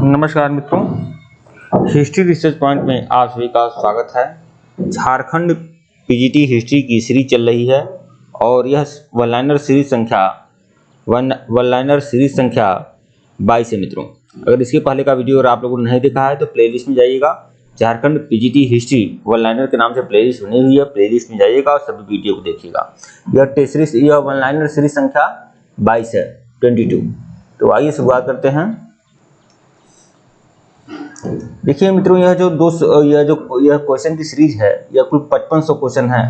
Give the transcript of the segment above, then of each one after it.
नमस्कार मित्रों, history research point में आप सभी का स्वागत है। झारखंड पीजीटी हिस्ट्री की सीरीज चल रही है और यह वन लाइनर सीरीज संख्या 22 है। मित्रों, अगर इसके पहले का वीडियो और आप लोगों ने नहीं देखा है तो प्लेलिस्ट में जाइएगा। Jharkhand PGT history one liner के नाम से प्लेलिस्ट बनी हुई है, प्लेलिस्ट में जाइएगा और सभी वीडियो को देखिएगा। यह वन लाइनर सीरीज संख्या 22 है, 22। तो आइए शुरुआत करते हैं। देखिए मित्रों, यह क्वेश्चन की सीरीज है, यह कुल 5500 क्वेश्चन है।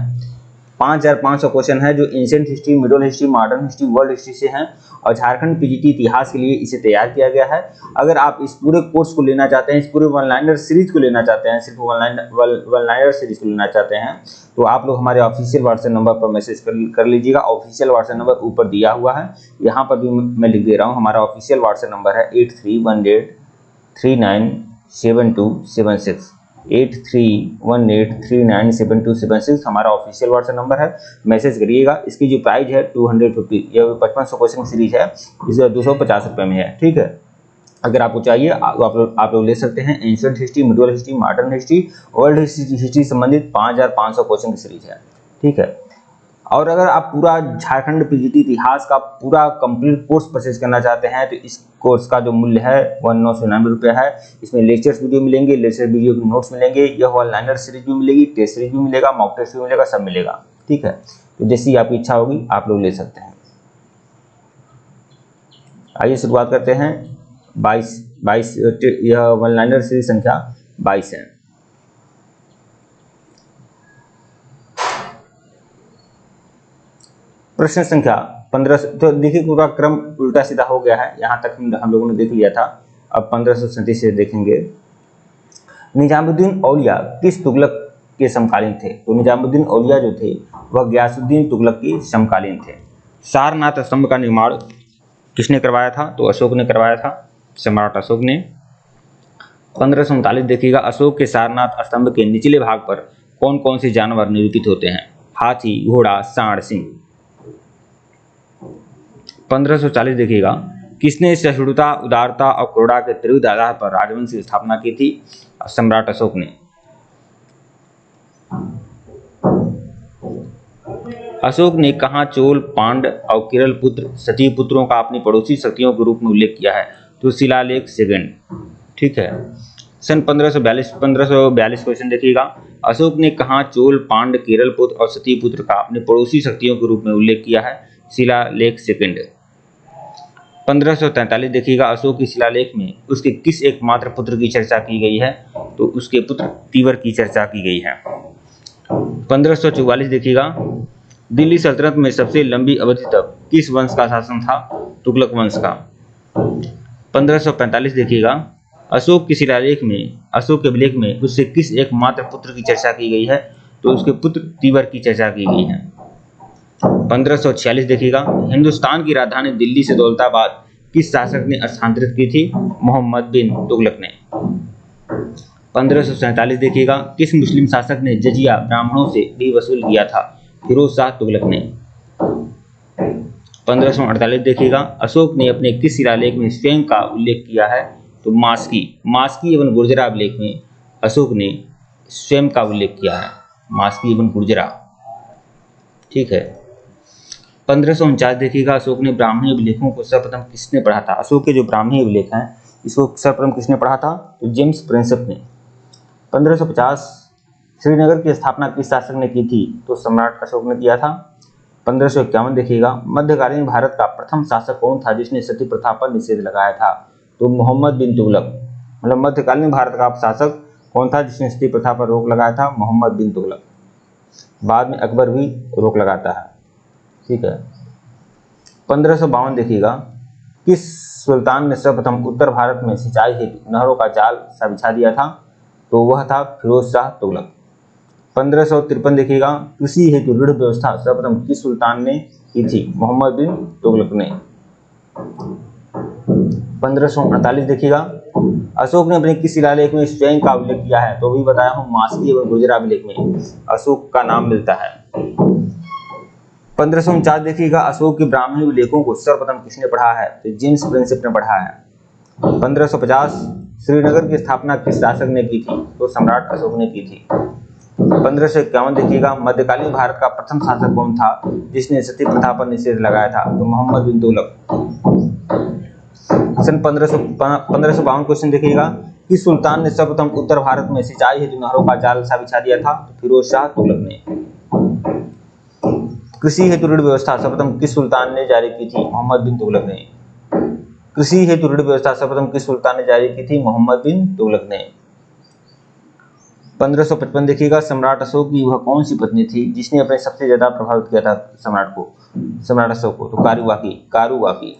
5500 क्वेश्चन है जो ancient history, middle history, modern history, world history से हैं और झारखंड पीजीटी इतिहास के लिए इसे तैयार किया गया है। अगर आप इस पूरे कोर्स को लेना चाहते हैं, इस पूरे वन लाइनर सीरीज को लेना चाहते हैं, सिर्फ वन लाइनर सीरीज को लेना चाहते हैं, तो आप लोग हमारे ऑफिशियल व्हाट्सएप नंबर पर मैसेज कर लीजिएगा। ऑफिशियल व्हाट्सएप नंबर ऊपर दिया हुआ है, यहाँ पर भी मैं लिख दे रहा हूँ। हमारा ऑफिशियल व्हाट्सएप नंबर है 8318397276 8318397276 हमारा ऑफिशियल व्हाट्सएप नंबर है। मैसेज करिएगा। इसकी जो प्राइस है 250, यह 5500 क्वेश्चन सीरीज है, इसे 250 रुपये में है। ठीक है, अगर आपको चाहिए तो आप लोग ले सकते हैं। Ancient history, middle history, modern history, world history संबंधित 5500 क्वेश्चन की सीरीज है। ठीक है, और अगर आप पूरा झारखंड पीजीटी इतिहास का पूरा कंप्लीट कोर्स परचेज करना चाहते हैं तो इस कोर्स का जो मूल्य है 1999 रुपये है। इसमें लेक्चर्स वीडियो मिलेंगे, लेक्चर वीडियो के नोट्स मिलेंगे, यह वन लाइनर सीरीज भी मिलेगी, टेस्ट सीरीज भी मिलेगा, मॉक टेस्ट भी मिलेगा, सब मिलेगा। ठीक है, तो जैसी आपकी इच्छा होगी आप लोग ले सकते हैं। आइए शुरुआत करते हैं। 22 यह वन लाइनर सीरीज संख्या 22 है। प्रश्न संख्या 15। तो देखिए पूरा क्रम उल्टा सीधा हो गया है, यहाँ तक हम लोगों ने देख लिया था। अब 1537 से देखेंगे। निजामुद्दीन औलिया किस तुगलक के समकालीन थे? तो निजामुद्दीन औलिया जो थे वह गयासुद्दीन तुगलक के समकालीन थे। सारनाथ स्तंभ का निर्माण किसने करवाया था? तो अशोक ने करवाया था, सम्राट अशोक ने। 1539 देखिएगा। अशोक के सारनाथ स्तंभ के निचले भाग पर कौन कौन से जानवर निरूपित होते हैं? हाथी, घोड़ा, सांड, सिंह। 1540 देखिएगा। किसने सहिष्णुता, उदारता और क्रोधा के त्रिविध आधार पर राजवंश की स्थापना की थी? सम्राट अशोक ने। अशोक ने कहाँ चोल, पांड और केरल पुत्र सती पुत्रों का अपनी पड़ोसी शक्तियों के रूप में उल्लेख किया है? तो शिलालेख सेकंड। ठीक है, सन 1542 क्वेश्चन देखिएगा। अशोक ने कहाँ चोल, पांड, केरल पुत्र और सती पुत्र का अपने पड़ोसी शक्तियों के रूप में उल्लेख किया है? शिलालेख सेकंड। 1543 देखिएगा। अशोक के शिलालेख में उसके किस एकमात्र पुत्र की चर्चा की गई है? तो उसके पुत्र तीवर की चर्चा की गई है। 1544 देखिएगा। दिल्ली सल्तनत में सबसे लंबी अवधि तक किस वंश का शासन था? तुगलक वंश का। 1545 देखिएगा। अशोक के शिलालेख में, अशोक के अभिलेख में उससे किस एकमात्र पुत्र की चर्चा की गई है? तो उसके पुत्र तीवर की चर्चा की गई है। 1546 देखिएगा। हिंदुस्तान की राजधानी दिल्ली से दौलताबाद किस शासक ने स्थानांतरित की थी? मोहम्मद बिन तुगलक ने। 1547 देखिएगा। किस मुस्लिम शासक ने जजिया ब्राह्मणों से भी वसूल किया था? फिरोज शाह तुगलक ने। 1548 देखिएगा। अशोक ने अपने किस शिलालेख में स्वयं का उल्लेख किया है? तो मास्की एवं गुर्जरा अभिलेख में अशोक ने स्वयं का उल्लेख किया है, मास्की एवं गुर्जरा। ठीक है। 1549 देखिएगा। अशोक ने ब्राह्मणी अभिलेखों को सर्वप्रथम किसने पढ़ा था? अशोक के जो ब्राह्मणी अभिलेख हैं इसको सर्वप्रथम किसने पढ़ा था? तो जेम्स प्रिंसेप ने। 1550 श्रीनगर की स्थापना किस शासक ने की थी? तो सम्राट अशोक ने किया था। 1551 देखिएगा। मध्यकालीन भारत का प्रथम शासक कौन था जिसने सती प्रथा पर निषेध लगाया था? तो मोहम्मद बिन तुगलक। मतलब मध्यकालीन भारत का शासक कौन था जिसने सती प्रथा पर रोक लगाया था? मोहम्मद बिन तुगलक। बाद में अकबर भी रोक लगाता है। ठीक है। 1552 देखिएगा। किस सुल्तान ने सर्वप्रथम उत्तर भारत में सिंचाई हेतु नहरों का जाल सा बिछा दिया था? तो वह था फिरोज शाह तुगलक। 1553 देखिएगा। कृषि हेतु ऋण व्यवस्था सर्वप्रथम किस सुल्तान ने की थी? मोहम्मद बिन तुगलक ने। 1548 देखिएगा। अशोक ने अपने किस शिलालेख में स्वयं का उल्लेख किया है? तो भी बताया हूँ, मास्की एवं गुर्जरा अभिलेख में अशोक का नाम मिलता है। 1549 देखिएगा। अशोक के ब्राह्मणी अभिलेखों को सर्वप्रथम किसने पढ़ा है? तो जेम्स प्रिंसेप ने पढ़ा है। 1550 श्रीनगर की स्थापना किस शासक ने की थी? तो सम्राट अशोक ने की थी। 1551 देखिएगा, मध्यकालीन भारत का प्रथम शासक कौन था जिसने सती प्रथा पर निषेध लगाया था? तो मोहम्मद बिन तुगलक। सन 1552 क्वेश्चन देखिएगा, किस सुल्तान ने सर्वप्रथम उत्तर भारत में सिंचाई हेतु नहरों का जाल सा बिछा दिया था? तो फिरोज शाह तुगलक ने। कृषि हेतु ऋण व्यवस्था सर्वप्रथम किस सुल्तान ने जारी की थी? मोहम्मद बिन तुगलक ने। कृषि हेतु ऋण व्यवस्था सर्वप्रथम किस सुल्तान ने जारी की थी? मोहम्मद बिन तुगलक ने। 1555 देखिएगा, सम्राट अशोक की वह कौन सी पत्नी थी जिसने अपने सबसे ज्यादा प्रभावित किया था सम्राट अशोक को? तो कारुवाकी।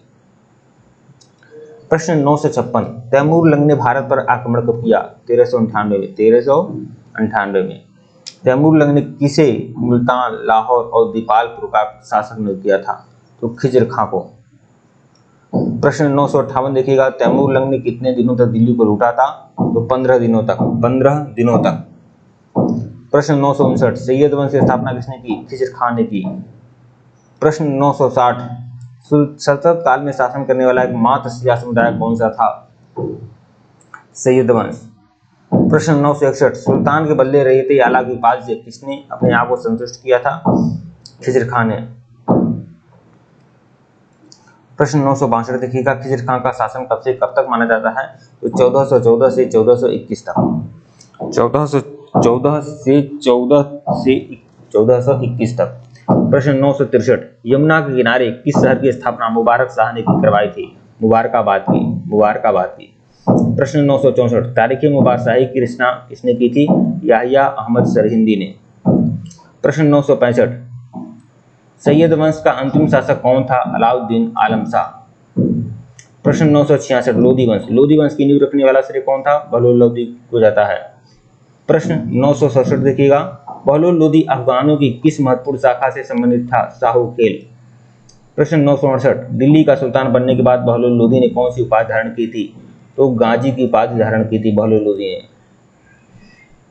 प्रश्न 956, तैमूर लंग ने भारत पर आक्रमण कब किया? 1398 में। तैमूर लंग ने किसे मुल्तान, लाहौर और दीपालपुर का शासक नियुक्त किया था? तो खिजर खां को। प्रश्न 958 देखिएगा, तैमूर लंग ने कितने दिनों तक दिल्ली को लूटा था? तो 15 दिनों तक। प्रश्न 959, सैयद वंश की स्थापना किसने की? खिजर खां ने की। प्रश्न 960, सल्तनत काल में शासन करने वाला एक मात्र शिया समुदाय कौन सा था? सैयद वंश। प्रश्न 961, सुल्तान के बदले रईयत आला की उपाधि से किसने अपने आप को संतुष्ट किया था? खिजर खां ने। प्रश्न 962 देखिएगा, खिजर खां का शासन कब से कब तक माना जाता है? तो 1414 से 1421 तक। 1421 तक। प्रश्न 963, यमुना के किनारे किस शहर की स्थापना मुबारक शाह ने करवाई थी? मुबारकाबाद की। प्रश्न 964, तारीख मुबारशाही की रचना किसने की थी? याहिया अहमद सरहिंदी ने। प्रश्न 965, सैयद वंश का अंतिम शासक कौन था? अलाउद्दीन आलम शाह। प्रश्न 966, लोधी वंश की नींव रखने वाला श्रेय कौन था? बहलोल लोधी को जाता है। प्रश्न 967 देखिएगा, बहलोल लोधी अफगानों की किस महत्वपूर्ण शाखा से संबंधित था? साहूखेल। प्रश्न 968, दिल्ली का सुल्तान बनने के बाद बहलोल लोधी ने कौन सी उपाधि धारण की थी? तो गाजी की उपाधि धारण की थी बहलोल लोधी ने।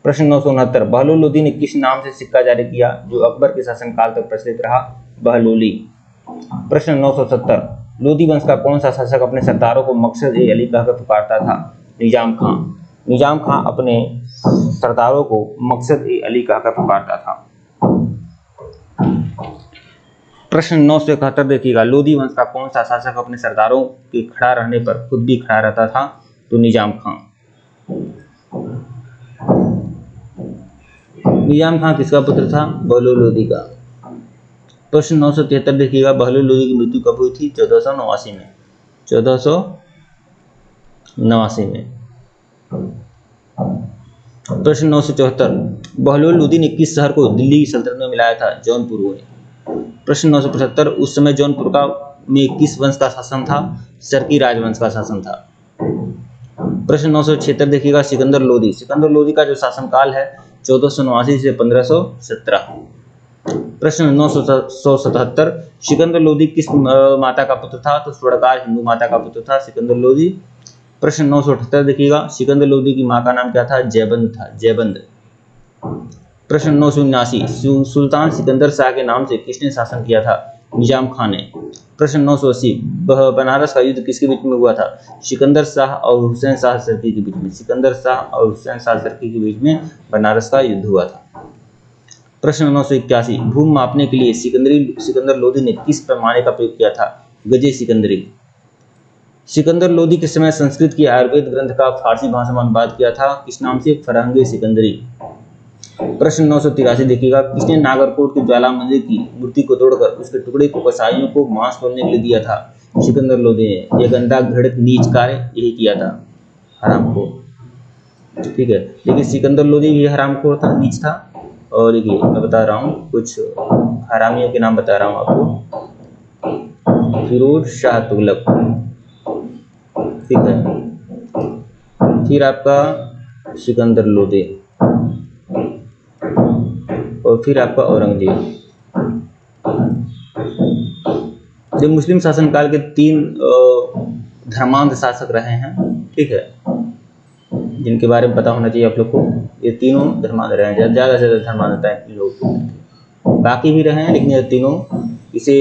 प्रश्न 969, बहलोल लोधी ने किस नाम से सिक्का जारी किया जो अकबर के शासनकाल तक प्रचलित रहा? बहलोली। प्रश्न 970, लोधी वंश का कौन सा शासक अपने सरदारों को मकसद-ए-अली कहकर पुकारता था? निजाम खां अपने सरदारों को मकसद-ए-अली कहकर पुकारता था। प्रश्न 971 देखिएगा, लोधी वंश का कौन सा शासक अपने सरदारों के खड़ा रहने पर खुद भी खड़ा रहता था? तो निजाम खां किसका पुत्र था? बहलोल लोधी का। प्रश्न 973 देखिएगा, बहलोल लोधी की मृत्यु कब हुई थी? 1489 में। प्रश्न 974, बहलोल लोधी ने किस शहर को दिल्ली की सल्तनत में मिलाया था? जौनपुर में। प्रश्न 975, उस समय जौनपुर में किस वंश का शासन था? सरकी राजवंश का शासन था। प्रश्न 976 देखिएगा, सिकंदर लोधी का जो शासनकाल है 1489 से 1517। प्रश्न 977, सिकंदर लोधी किस माता का पुत्र था? तो स्वर्णकार हिंदू माता का पुत्र था सिकंदर लोधी। प्रश्न 978 देखिएगा, सिकंदर लोधी की मां का नाम क्या था? जयबंद। प्रश्न 979, सुल्तान सिकंदर शाह के नाम से किसने शासन किया था? निजाम खां ने। प्रश्न 980, बनारस का युद्ध किसके बीच में हुआ था? सिकंदर शाह और हुसैन शाह सरकी के बीच में बनारस का युद्ध हुआ था। प्रश्न 981, भूमि मापने के लिए सिकंदर लोधी ने किस पैमाने का प्रयोग किया था? गजे सिकंदरी। सिकंदर लोधी के समय संस्कृत की आयुर्वेद ग्रंथ का फारसी भाषा में अनुवाद किया था, किस नाम से? फरहंगे सिकंदरी। प्रश्न 983 देखिएगा, किसने नागरकोट के ज्वाला मंदिर की मूर्ति को तोड़कर उसके टुकड़े को कसाईयों को मांस तोड़ने के लिए दिया था? सिकंदर लोधी ने। यह गंदा घृणित नीच कार्य यही किया था, हरामखोर। ठीक है, लेकिन सिकंदर लोधी भी हरामखोर था, नीच था। और देखिए मैं बता रहा हूँ कुछ हरामियों के नाम बता रहा हूँ आपको। फिरोज शाह तुगलक, ठीक है, फिर आपका सिकंदर लोधी और फिर आपका औरंगजेब। जो मुस्लिम शासनकाल के 3 धर्मांध शासक रहे हैं, ठीक है, जिनके बारे में पता होना चाहिए आप लोग को। ये तीनों धर्मांध रहे हैं, ज़्यादा से ज़्यादा धर्मांधता है इन लोगों को। बाकी भी रहे हैं लेकिन ये तीनों, इसे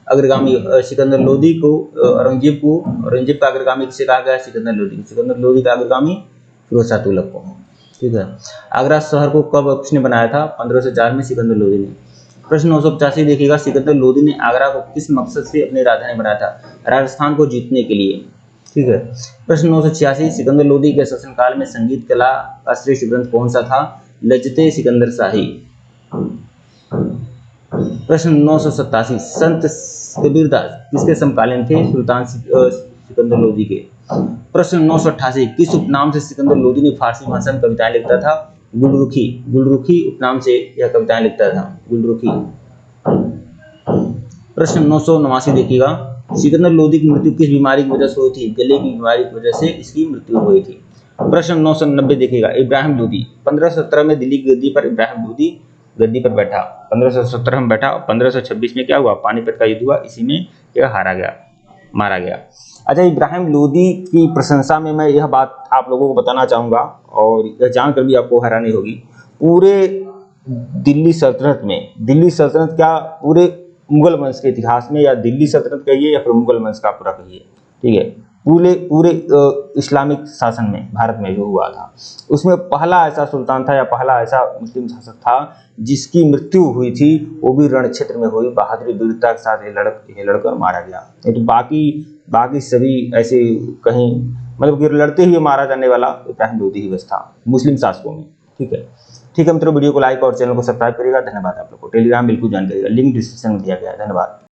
अग्रगामी सिकंदर लोदी को औरंगजेब का अग्रगामी किसे कहा गया? सिकंदर लोदी। सिकंदर लोदी का अग्रगामी फिरोज शाह तुगलक को। ठीक है। आगरा शहर को कब किसने बनाया था? 1504 में सिकंदर लोदी ने। प्रश्न 985 देखिएगा, सिकंदर लोदी ने आगरा को किस मकसद से अपनी राजधानी बनाया था? राजस्थान को जीतने के लिए। ठीक है। प्रश्न 986, सिकंदर लोदी के शासनकाल में संगीत कला का श्रेष्ठ ग्रंथ कौन सा था? लजते सिकंदर शाही। प्रश्न 987, संत कबीरदास किसके समकालीन थे? सुल्तान सिकंदर लोदी के। प्रश्न 988, किस उपनाम से सिकंदर लोदी ने फारसी भाषा में कविताएं लिखता था? गुलरुखी। गुलरुखी उपनाम से यह कविताएं लिखता था, गुलरुखी। प्रश्न 989 देखिएगा, सिकंदर लोदी की मृत्यु किस बीमारी की वजह से हुई थी? गले की बीमारी की वजह से इसकी मृत्यु हुई थी। प्रश्न 990 देखिएगा, इब्राहिम लोदी 1517 में दिल्ली की गद्दी पर इब्राहिम लोदी गद्दी पर बैठा। 1517 में बैठा और 1526 में क्या हुआ? पानीपत का युद्ध हुआ, इसी में यह हारा गया, मारा गया। अच्छा, इब्राहिम लोदी की प्रशंसा में मैं यह बात आप लोगों को बताना चाहूँगा और यह जानकर भी आपको हैरानी होगी। पूरे दिल्ली सल्तनत क्या पूरे मुगल वंश के इतिहास में, या दिल्ली सल्तनत कहिए या फिर मुगल वंश का पूरा कहिए, ठीक है, पूरे इस्लामिक शासन में भारत में जो हुआ था, उसमें पहला ऐसा सुल्तान था या पहला ऐसा मुस्लिम शासक था जिसकी मृत्यु हुई थी, वो भी रण क्षेत्र में हुई। बहादुरी वीरता के साथ ये लड़कर मारा गया। तो बाकी सभी ऐसे कहीं मतलब कि लड़ते हुए मारा जाने वाला इब्राहिम लोदी ही बस था मुस्लिम शासकों में। ठीक है मित्रों, वीडियो को लाइक और चैनल को सब्सक्राइब करिएगा। धन्यवाद आप लोग को। टेलीग्राम बिल्कुल ज्वाइन करिएगा, लिंक डिस्क्रिप्शन में दिया गया है। धन्यवाद।